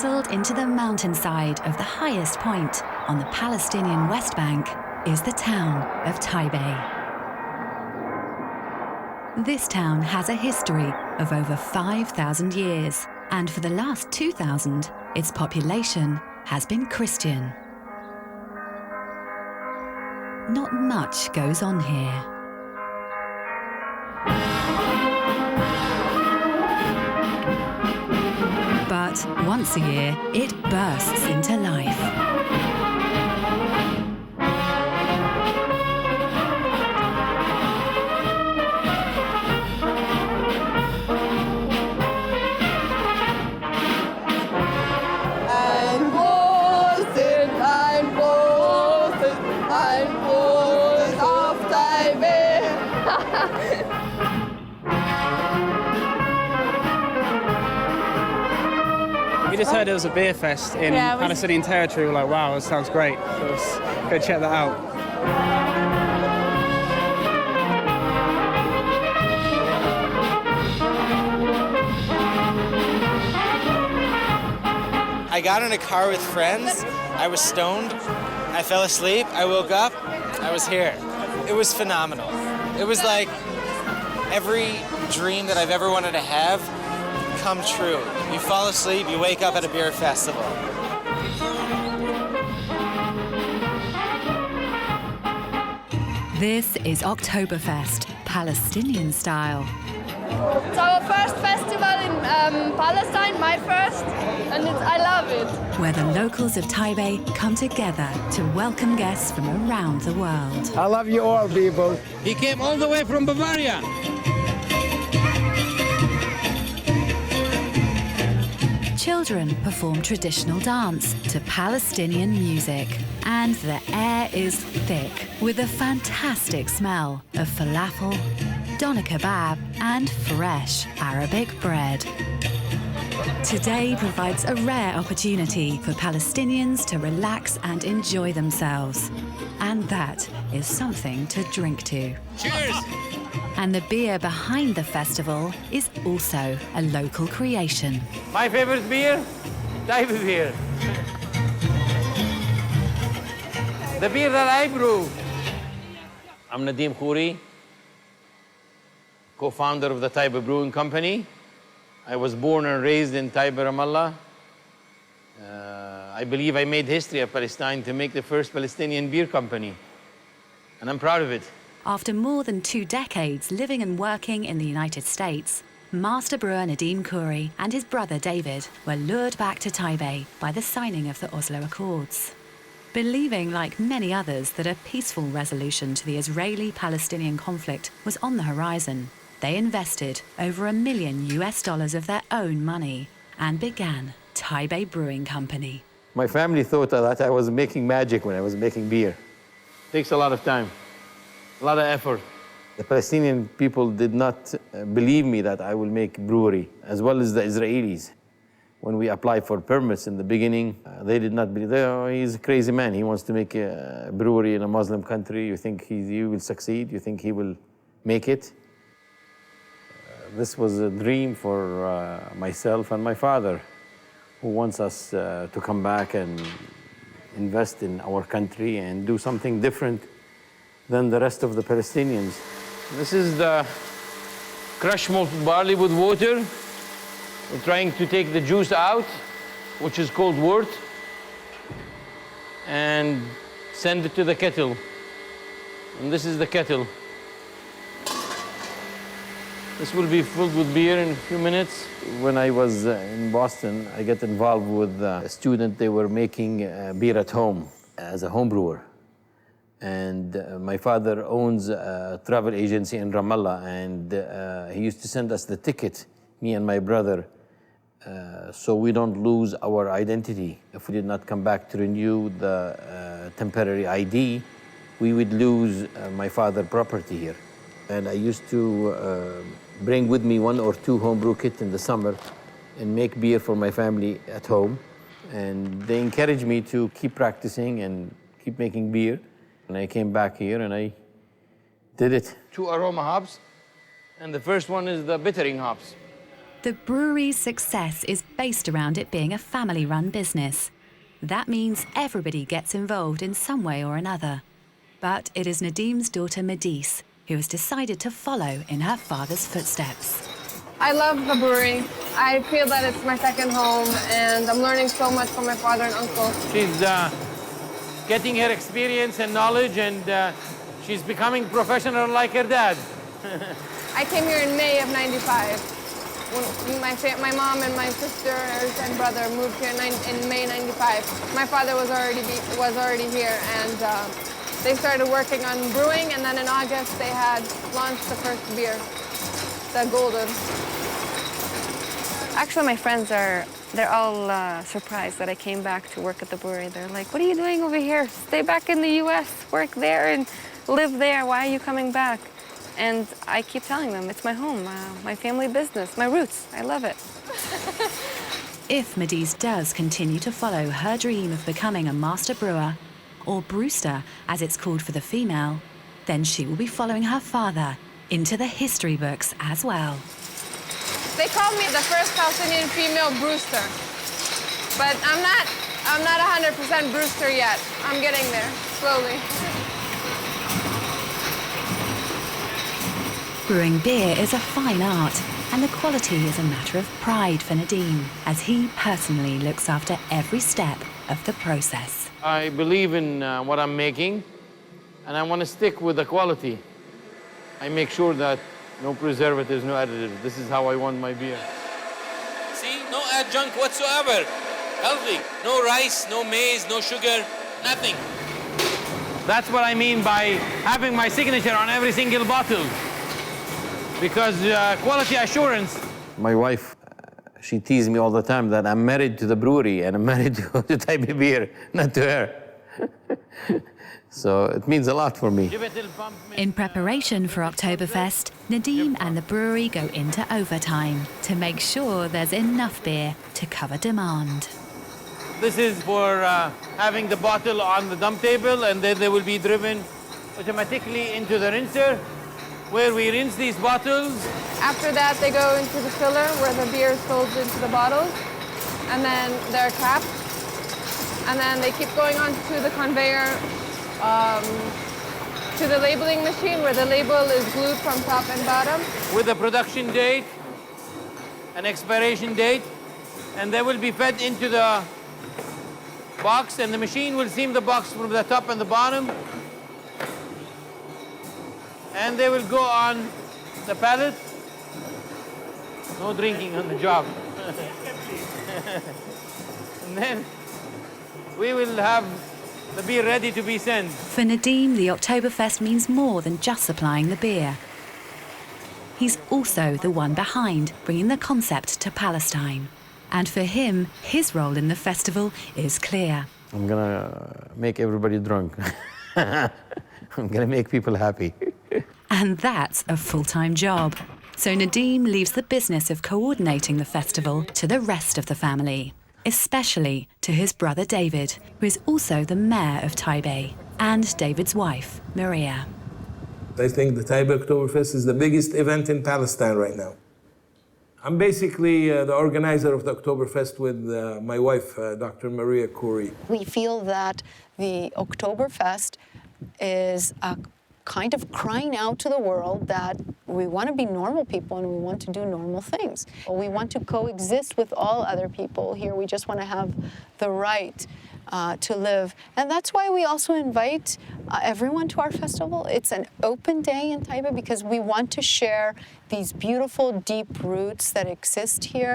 Nestled into the mountainside of the highest point on the Palestinian West Bank is the town of Taipei. This town has a history of over 5,000 years, and for the last 2,000, its population has been Christian. Not much goes on here. But once a year, it bursts into life. We just heard there was a beer fest in Palestinian territory. We're like, wow, that sounds great. So let's go check that out. I got in a car with friends. I was stoned. I fell asleep. I woke up. I was here. It was phenomenal. It was like every dream that I've ever wanted to have come true. You fall asleep, you wake up at a beer festival. This is Oktoberfest, Palestinian style. It's our first festival in Palestine, my first, and I love it. Where the locals of Taipei come together to welcome guests from around the world. I love you all, people. He came all the way from Bavaria. Children perform traditional dance to Palestinian music, and the air is thick with a fantastic smell of falafel, doner kebab, and fresh Arabic bread. Today provides a rare opportunity for Palestinians to relax and enjoy themselves. And that is something to drink to. Cheers! And the beer behind the festival is also a local creation. My favorite beer, Taipei beer. The beer that I brew. I'm Nadeem Khouri, co-founder of the Taipei Brewing Company. I was born and raised in Taipei, Ramallah. I believe I made history at Palestine to make the first Palestinian beer company, and I'm proud of it. After more than 2 decades living and working in the United States, master brewer Nadeem Khouri and his brother David were lured back to Taipei by the signing of the Oslo Accords. Believing, like many others, that a peaceful resolution to the Israeli-Palestinian conflict was on the horizon, they invested over $1 million of their own money and began Taipei Brewing Company. My family thought that I was making magic when I was making beer. Takes a lot of time, a lot of effort. The Palestinian people did not believe me that I will make brewery, as well as the Israelis. When we applied for permits in the beginning, they did not believe, oh, he's a crazy man. He wants to make a brewery in a Muslim country. You think he will succeed? You think he will make it? This was a dream for myself and my father, who wants us to come back and invest in our country and do something different than the rest of the Palestinians. This is the crushed malted barley with water. We're trying to take the juice out, which is called wort, and send it to the kettle. And this is the kettle. This will be filled with beer in a few minutes. When I was in Boston, I got involved with a student. They were making beer at home as a home brewer. And my father owns a travel agency in Ramallah, and he used to send us the ticket, me and my brother, so we don't lose our identity. If we did not come back to renew the temporary ID, we would lose my father's property here. And I used to bring with me 1 or 2 homebrew kits in the summer and make beer for my family at home. And they encouraged me to keep practicing and keep making beer. And I came back here and I did it. 2 aroma hops, and the first one is the bittering hops. The brewery's success is based around it being a family-run business. That means everybody gets involved in some way or another. But it is Nadim's daughter Madis who has decided to follow in her father's footsteps. I love the brewery. I feel that it's my second home, and I'm learning so much from my father and uncle. She's getting her experience and knowledge, and she's becoming professional like her dad. I came here in May of '95. When my mom and my sisters and brother moved here in May '95. My father was already here, and they started working on brewing, and then in August they had launched the first beer, the Golden. Actually, my friends they're all surprised that I came back to work at the brewery. They're like, what are you doing over here? Stay back in the US, work there and live there. Why are you coming back? And I keep telling them, it's my home, my family business, my roots. I love it. If Madis does continue to follow her dream of becoming a master brewer, or brewster as it's called for the female, then she will be following her father into the history books as well. They call me the first Palestinian female brewster, but I'm not 100% brewster yet. I'm getting there, slowly. Brewing beer is a fine art, and the quality is a matter of pride for Nadim, as he personally looks after every step of the process. I believe in what I'm making, and I want to stick with the quality. I make sure that no preservatives, no additives. This is how I want my beer. See, no adjunct whatsoever. Healthy. No rice, no maize, no sugar, nothing. That's what I mean by having my signature on every single bottle. Because quality assurance. My wife, she teased me all the time that I'm married to the brewery and I'm married to type of beer, not to her. So it means a lot for me. In preparation for Oktoberfest, Nadim and the brewery go into overtime to make sure there's enough beer to cover demand. This is for having the bottle on the dump table, and then they will be driven automatically into the rinser, where we rinse these bottles. After that, they go into the filler where the beer is sold into the bottles, and then they're capped. And then they keep going on to the conveyor, to the labeling machine where the label is glued from top and bottom. With a production date, an expiration date, and they will be fed into the box, and the machine will seam the box from the top and the bottom. And they will go on the pallet. No drinking on the job. And then we will have the beer ready to be sent. For Nadim, the Oktoberfest means more than just supplying the beer. He's also the one behind bringing the concept to Palestine. And for him, his role in the festival is clear. I'm gonna make everybody drunk. I'm gonna make people happy. And that's a full-time job. So Nadim leaves the business of coordinating the festival to the rest of the family, especially to his brother David, who is also the mayor of Taipei, and David's wife, Maria. I think the Taipei Oktoberfest is the biggest event in Palestine right now. I'm basically the organizer of the Oktoberfest with my wife, Dr. Maria Khoury. We feel that the Oktoberfest is a kind of crying out to the world that we want to be normal people and we want to do normal things. We want to coexist with all other people here. We just want to have the right to live. And that's why we also invite everyone to our festival. It's an open day in Taipei because we want to share these beautiful, deep roots that exist here.